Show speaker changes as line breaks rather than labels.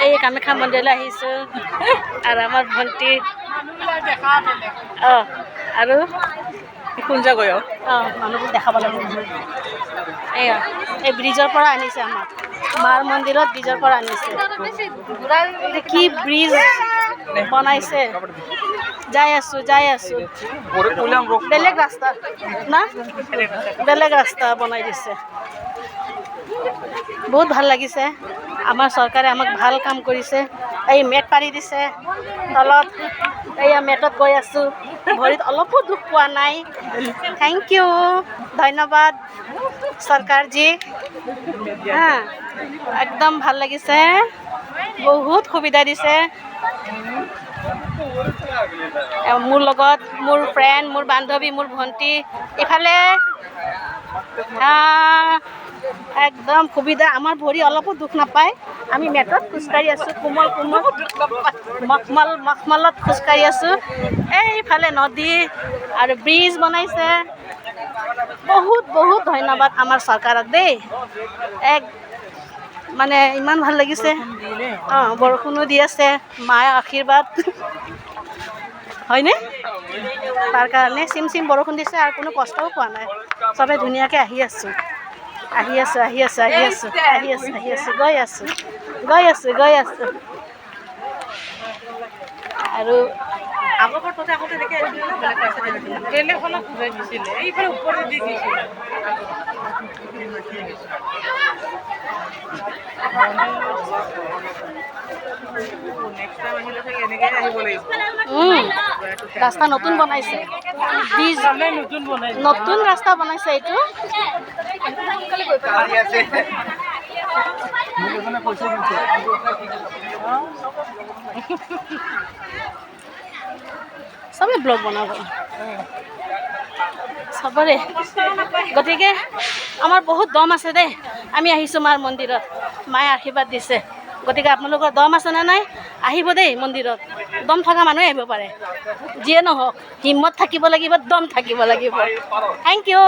এই কামাখ্যা মন্দিৰলৈ আহিছোঁ আৰু আমাৰ ভণ্টি আৰু
কুঞ্জগয়
মানুহবোৰ দেখাব লাগিব এয়া এই ব্ৰিজৰ পৰা আনিছে আমাক মাৰ মন্দিৰত ব্ৰিজৰ পৰা আনিছে কি ব্ৰিজ বনাইছে যাই আছোঁ বেলেগ ৰাস্তা না বেলেগ ৰাস্তা বনাই দিছে বহুত ভাল লাগিছে আমাৰ চৰকাৰে আমাক ভাল কাম কৰিছে এই মেট পাৰি দিছে তলত এইয়া মেটত গৈ আছোঁ ভৰিত অলপো দুখ পোৱা নাই থেংক ইউ ধন্যবাদ চৰকাৰজী একদম ভাল লাগিছে বহুত সুবিধা দিছে মোৰ লগত মোৰ ফ্ৰেণ্ড মোৰ বান্ধৱী মোৰ ভণ্টি ইফালে একদম সুবিধা আমাৰ ভৰি অলপো দুখ নাপায় আমি মেটত খোজকাঢ়ি আছোঁ কোমল মখমলত খোজকাঢ়ি আছোঁ এইফালে নদী আৰু ব্ৰিজ বনাইছে বহুত বহুত ধন্যবাদ আমাৰ চৰকাৰক দেই এক মানে ইমান ভাল লাগিছে বৰষুণো দি আছে মাৰ আশীৰ্বাদ হয়নে তাৰ কাৰণে চিম বৰষুণ দিছে আৰু কোনো কষ্টও পোৱা নাই চবে ধুনীয়াকৈ আহি আছোঁ গৈ আছোঁ আৰু ৰাস্তা নতুন বনাইছে নতুন ৰাস্তা বনাইছে এইটো চবে ব্লগ বনাব চবৰে গতিকে আমাৰ বহুত দম আছে দেই আমি আহিছোঁ মাৰ মন্দিৰত মায়ে আশীৰ্বাদ দিছে গতিকে আপোনালোকৰ দম আছেনে নাই আহিব দেই মন্দিৰত দম থকা মানুহে আহিব পাৰে যিয়ে নহওক হিম্মত থাকিব লাগিব দম থাকিব লাগিব থেংক ইউ